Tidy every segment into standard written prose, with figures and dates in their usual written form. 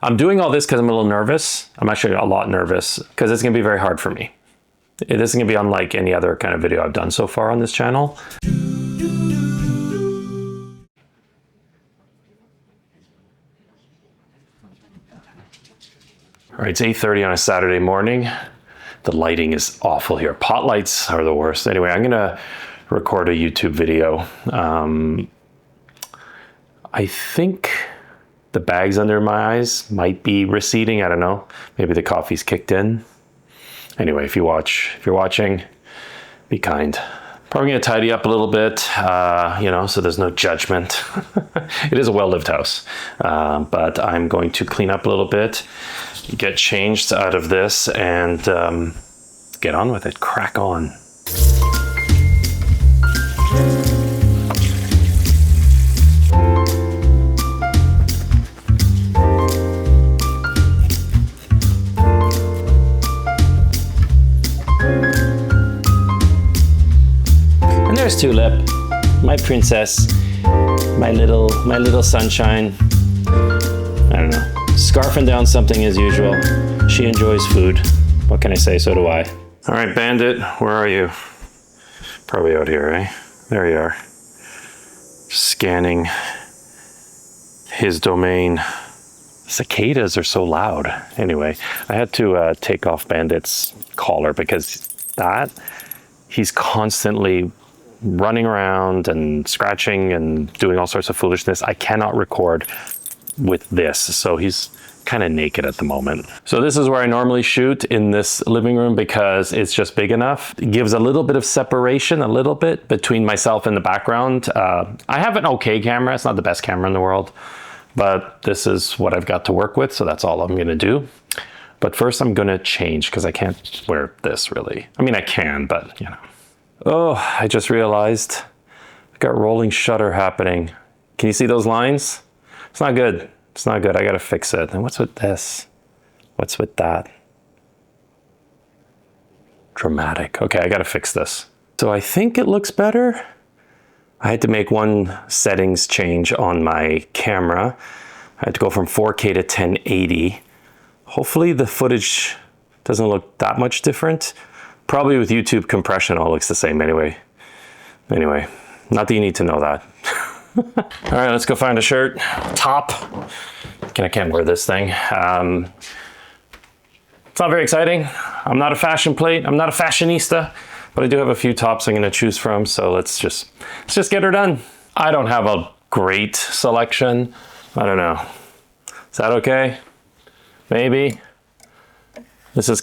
I'm doing all this because I'm a little nervous. I'm actually a lot nervous because it's going to be very hard for me. It isn't going to be unlike any other kind of video I've done so far on this channel. All right, it's 8:30 on a Saturday morning. The lighting is awful here. Pot lights are the worst. Anyway, I'm going to record a YouTube video. I think the bags under my eyes might be receding. I don't know. Maybe the coffee's kicked in. Anyway, if you're watching, be kind. Probably gonna tidy up a little bit, so there's no judgment. It is a well-lived house, but I'm going to clean up a little bit, get changed out of this, and get on with it. Crack on. There's Tulip, my princess, my little sunshine. I don't know, scarfing down something as usual. She enjoys food. What can I say? So do I. All right, Bandit, where are you? Probably out here, eh? There you are. Scanning his domain. Cicadas are so loud. Anyway, I had to take off Bandit's collar because he's constantly running around and scratching and doing all sorts of foolishness. I cannot record with this, so he's kind of naked at the moment. So this is where I normally shoot, in this living room, because it's just big enough. It gives a little bit of separation, a little bit, between myself and the background. I have an okay camera. It's not the best camera in the world, but this is what I've got to work with, so that's all I'm gonna do. But first I'm gonna change, because I can't wear this really. I mean, I can, but you know. Oh, I just realized I've got rolling shutter happening. Can you see those lines? It's not good. It's not good. I gotta fix it. And what's with this? What's with that? Dramatic. Okay, I gotta fix this. So I think it looks better. I had to make one settings change on my camera. I had to go from 4K to 1080. Hopefully the footage doesn't look that much different. Probably with YouTube compression, all looks the same anyway. Anyway, not that you need to know that. All right, let's go find a shirt. Top. I can't wear this thing. It's not very exciting. I'm not a fashion plate. I'm not a fashionista, but I do have a few tops I'm gonna choose from. So let's just get her done. I don't have a great selection. I don't know. Is that okay? Maybe. This is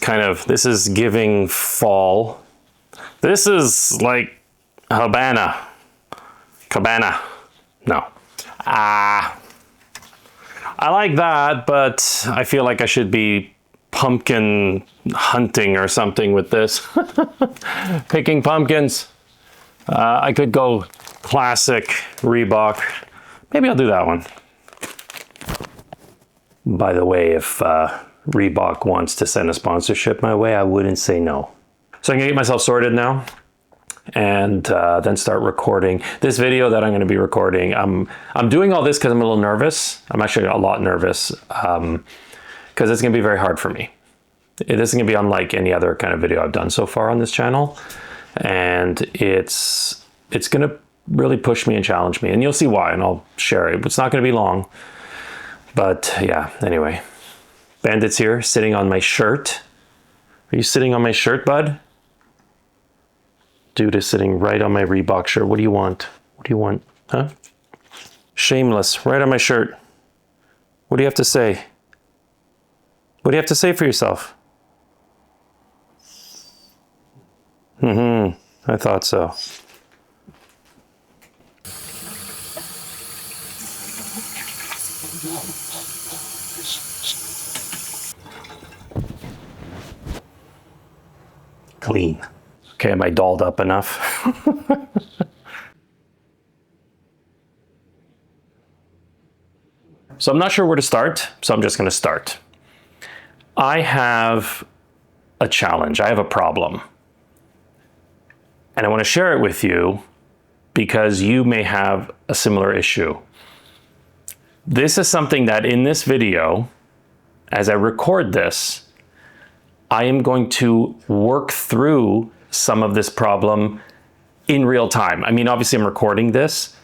giving fall. This is like Cabana. No. I like that, but I feel like I should be pumpkin hunting or something with this. Picking pumpkins. I could go classic Reebok. Maybe I'll do that one. By the way, if Reebok wants to send a sponsorship my way, I wouldn't say no. So I'm gonna get myself sorted now, and then start recording this video that I'm gonna be recording. I'm doing all this because I'm a little nervous. I'm actually a lot nervous because it's gonna be very hard for me. It isn't gonna be unlike any other kind of video I've done so far on this channel, and it's gonna really push me and challenge me, and you'll see why, and I'll share it. It's not gonna be long, but yeah, anyway. Bandit's here, sitting on my shirt. Are you sitting on my shirt, bud? Dude is sitting right on my Reebok shirt. What do you want? What do you want? Huh? Shameless, right on my shirt. What do you have to say? What do you have to say for yourself? I thought so. Clean. Okay, am I dolled up enough? So I'm not sure where to start, so I'm just gonna start. I have a challenge, I have a problem. And I wanna share it with you because you may have a similar issue. This is something that in this video, as I record this, I am going to work through some of this problem in real time. I mean, obviously I'm recording this,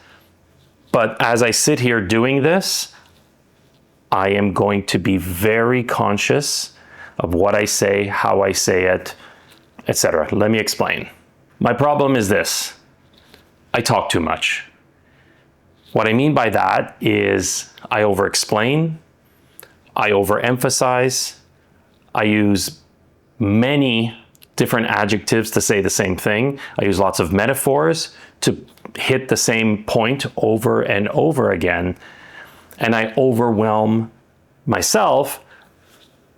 but as I sit here doing this, I am going to be very conscious of what I say, how I say it, etc. Let me explain. My problem is this: I talk too much. What I mean by that is I over-explain, I overemphasize, I use many different adjectives to say the same thing. I use lots of metaphors to hit the same point over and over again. And I overwhelm myself,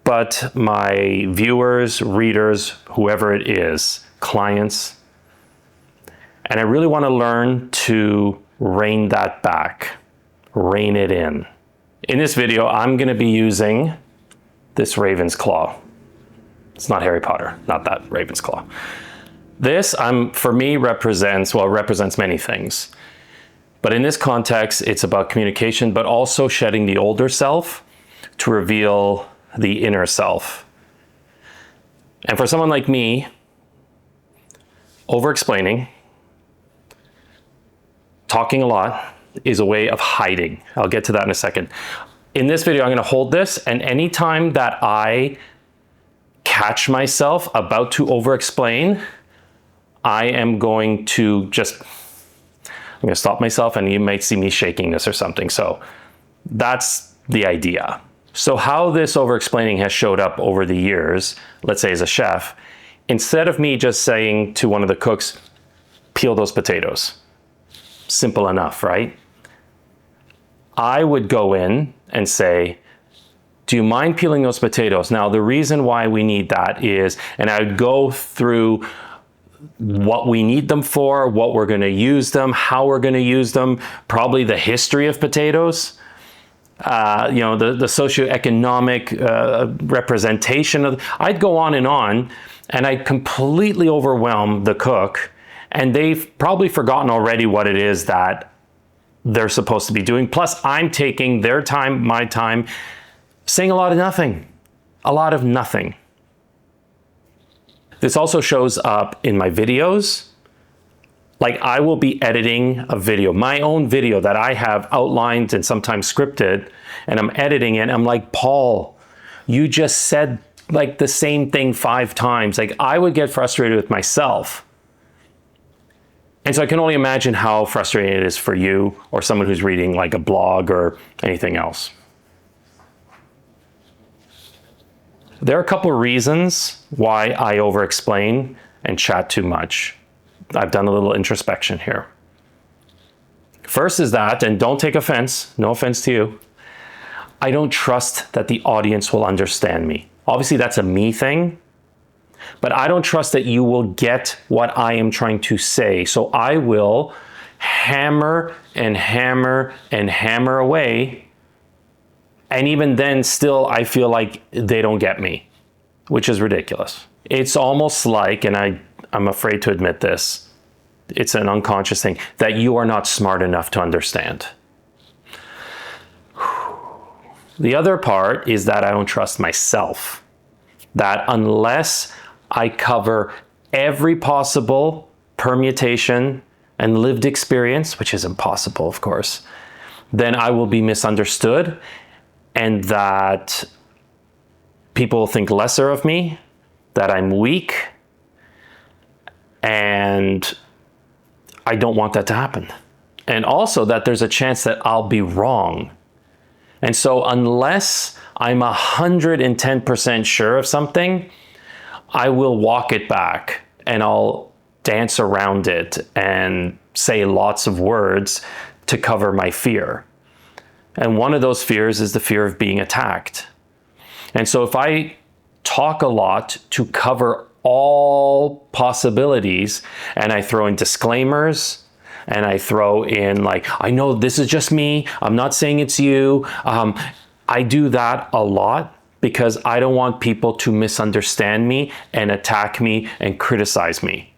but my viewers, readers, whoever it is, clients. And I really want to learn to rein that back, rein it in. In this video, I'm going to be using this raven's claw. It's not Harry Potter, not that raven's claw. This, for me, represents many things. But in this context, it's about communication, but also shedding the older self to reveal the inner self. And for someone like me, over-explaining, talking a lot, is a way of hiding. I'll get to that in a second. In this video, I'm going to hold this, and anytime that I catch myself about to over-explain, I am going to I'm going to stop myself, and you might see me shaking this or something. So that's the idea. So how this over-explaining has showed up over the years, let's say as a chef, instead of me just saying to one of the cooks, peel those potatoes. Simple enough, right? I would go in and say, do you mind peeling those potatoes? Now, the reason why we need that is, and I would go through what we need them for, what we're going to use them, how we're going to use them, probably the history of potatoes, the socioeconomic representation of. I'd go on, and I'd completely overwhelm the cook, and they've probably forgotten already what it is that they're supposed to be doing. Plus, I'm taking their time, my time, saying a lot of nothing. This also shows up in my videos. Like, I will be editing a video, my own video that I have outlined and sometimes scripted, and I'm editing it. I'm like, Paul, you just said like the same thing 5 times. Like, I would get frustrated with myself. And so I can only imagine how frustrating it is for you or someone who's reading like a blog or anything else. There are a couple reasons why I over-explain and chat too much. I've done a little introspection here. First is that, and don't take offense, no offense to you, I don't trust that the audience will understand me. Obviously, that's a me thing, but I don't trust that you will get what I am trying to say. So I will hammer and hammer and hammer away. And even then, still, I feel like they don't get me, which is ridiculous. It's almost like, and I'm afraid to admit this, it's an unconscious thing, that you are not smart enough to understand. The other part is that I don't trust myself. That unless I cover every possible permutation and lived experience, which is impossible, of course, then I will be misunderstood, and that people will think lesser of me, that I'm weak, and I don't want that to happen. And also that there's a chance that I'll be wrong. And so unless I'm 110% sure of something, I will walk it back, and I'll dance around it and say lots of words to cover my fear. And one of those fears is the fear of being attacked. And so if I talk a lot to cover all possibilities, and I throw in disclaimers, and I throw in like, I know this is just me, I'm not saying it's you. I do that a lot because I don't want people to misunderstand me and attack me and criticize me,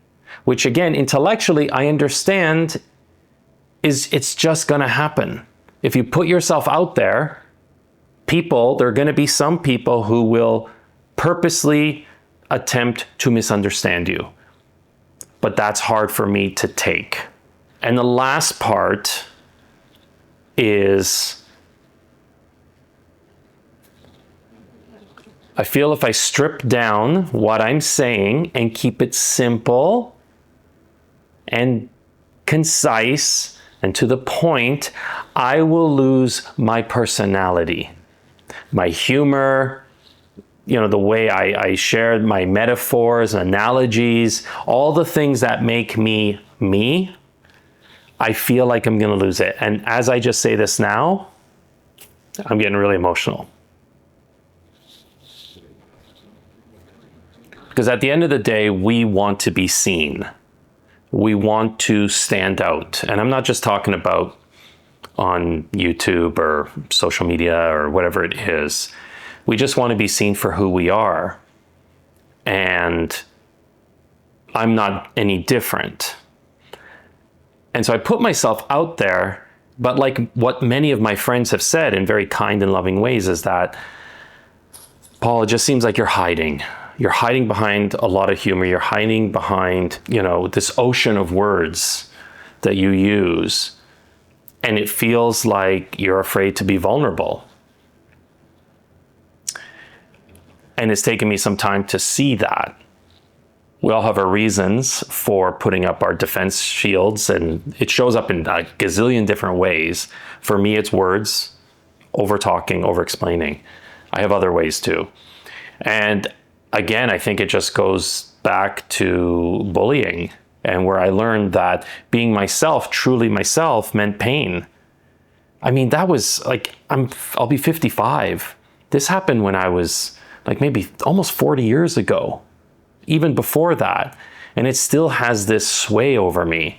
which again, intellectually, I understand it's just gonna happen. If you put yourself out there, there are going to be some people who will purposely attempt to misunderstand you. But that's hard for me to take. And the last part is, I feel if I strip down what I'm saying and keep it simple and concise and to the point, I will lose my personality, my humor, the way I share my metaphors, analogies, all the things that make me me. I feel like I'm going to lose it. And as I just say this now, I'm getting really emotional. Because at the end of the day, we want to be seen. We want to stand out. And I'm not just talking about on YouTube or social media or whatever it is. We just want to be seen for who we are. And I'm not any different. And so I put myself out there, but like what many of my friends have said in very kind and loving ways is that, Paul, it just seems like you're hiding. You're hiding behind a lot of humor. You're hiding behind, this ocean of words that you use. And it feels like you're afraid to be vulnerable. And it's taken me some time to see that. We all have our reasons for putting up our defense shields, and it shows up in a gazillion different ways. For me, it's words, over-talking, over-explaining. I have other ways too. And again, I think it just goes back to bullying, and where I learned that being myself, truly myself, meant pain. I mean, that was like, I'll be 55. This happened when I was like maybe almost 40 years ago, even before that. And it still has this sway over me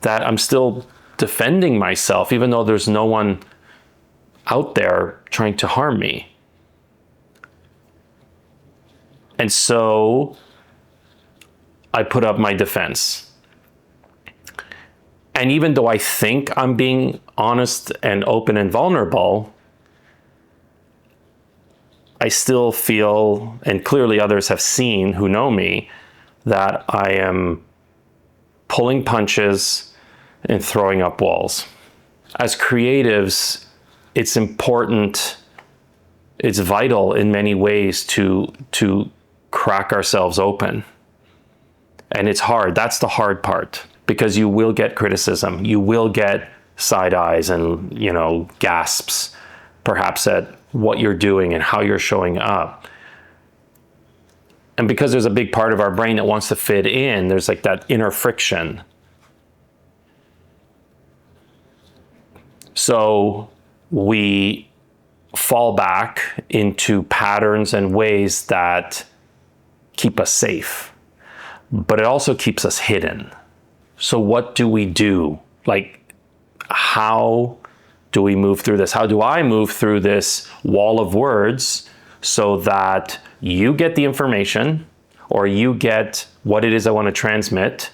that I'm still defending myself, even though there's no one out there trying to harm me. And so I put up my defense. And even though I think I'm being honest and open and vulnerable, I still feel, and clearly others have seen who know me, that I am pulling punches and throwing up walls. As creatives, it's important, it's vital in many ways to crack ourselves open. And it's hard. That's the hard part, because you will get criticism. You will get side eyes and, gasps, perhaps at what you're doing and how you're showing up. And because there's a big part of our brain that wants to fit in, there's like that inner friction. So we fall back into patterns and ways that keep us safe, but it also keeps us hidden. So what do we do? Like, how do we move through this? How do I move through this wall of words so that you get the information, or you get what it is I want to transmit?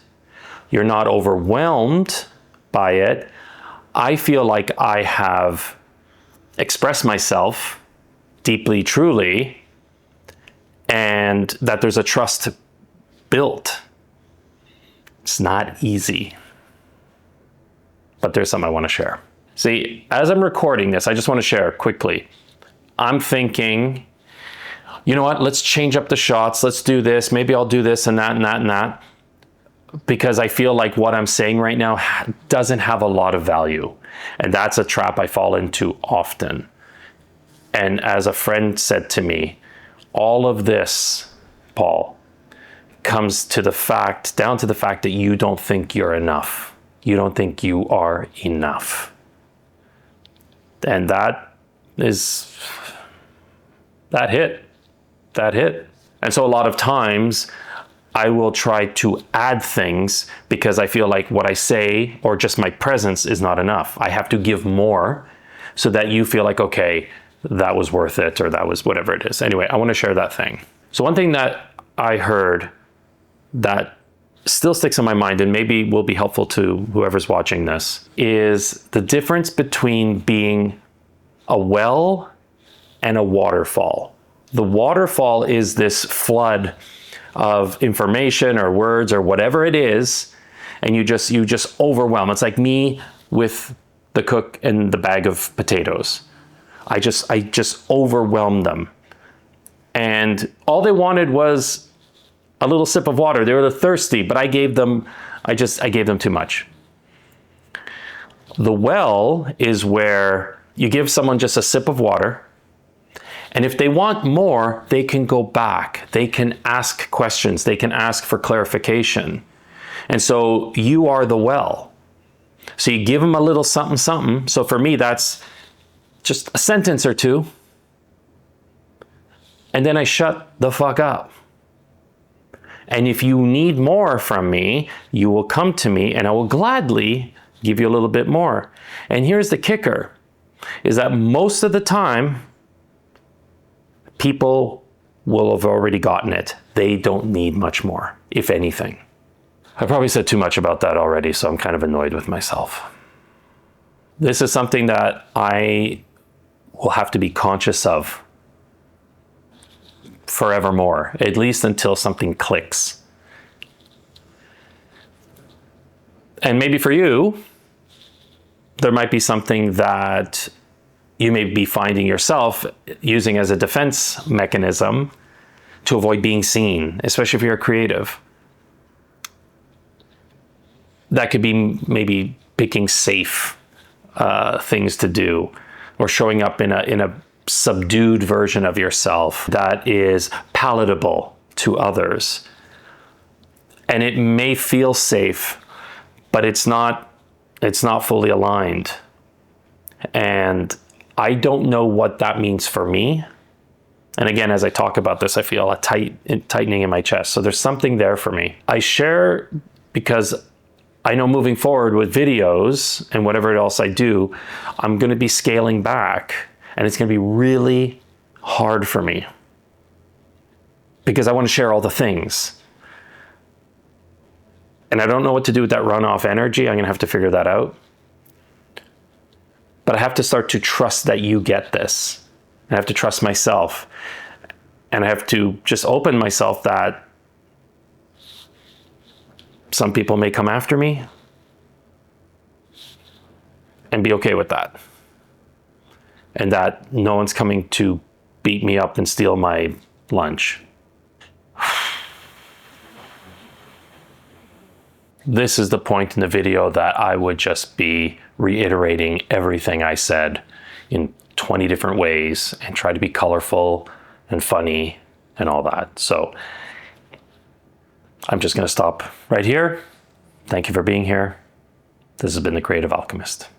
You're not overwhelmed by it. I feel like I have expressed myself deeply, truly, and that there's a trust built. It's not easy, but there's something I want to share. See, as I'm recording this, I just want to share quickly. I'm thinking, you know what, let's change up the shots. Let's do this. Maybe I'll do this and that and that and that. Because I feel like what I'm saying right now doesn't have a lot of value. And that's a trap I fall into often. And as a friend said to me, all of this, Paul, comes to down to the fact that you don't think you're enough. You don't think you are enough. And that hit. And so a lot of times I will try to add things because I feel like what I say or just my presence is not enough. I have to give more so that you feel like, okay, that was worth it, or that was whatever it is. Anyway, I want to share that thing. So one thing that I heard that still sticks in my mind and maybe will be helpful to whoever's watching this is the difference between being a well and a waterfall. The waterfall is this flood of information or words or whatever it is, and you just overwhelm. It's like me with the cook and the bag of potatoes. I just overwhelmed them. And all they wanted was a little sip of water. They were thirsty, but I gave them too much. The well is where you give someone just a sip of water, and if they want more, they can go back. They can ask questions. They can ask for clarification. And so you are the well. So you give them a little something, something. So for me, that's just a sentence or two. And then I shut the fuck up. And if you need more from me, you will come to me and I will gladly give you a little bit more. And here's the kicker, is that most of the time, people will have already gotten it. They don't need much more, if anything. I probably said too much about that already, so I'm kind of annoyed with myself. This is something that I will have to be conscious of forevermore, at least until something clicks. And maybe for you, there might be something that you may be finding yourself using as a defense mechanism to avoid being seen, especially if you're a creative. That could be maybe picking safe things to do, or showing up in a subdued version of yourself that is palatable to others. And it may feel safe, but it's not fully aligned. And I don't know what that means for me. And again, as I talk about this, I feel a tightening in my chest. So there's something there for me. I share because I know moving forward with videos and whatever else I do, I'm going to be scaling back, and it's going to be really hard for me because I want to share all the things. And I don't know what to do with that runoff energy. I'm going to have to figure that out. But I have to start to trust that you get this. I have to trust myself. And I have to just open myself that some people may come after me, and be okay with that. And that no one's coming to beat me up and steal my lunch. This is the point in the video that I would just be reiterating everything I said in 20 different ways and try to be colorful and funny and all that. So I'm just going to stop right here. Thank you for being here. This has been The Creative Alchemist.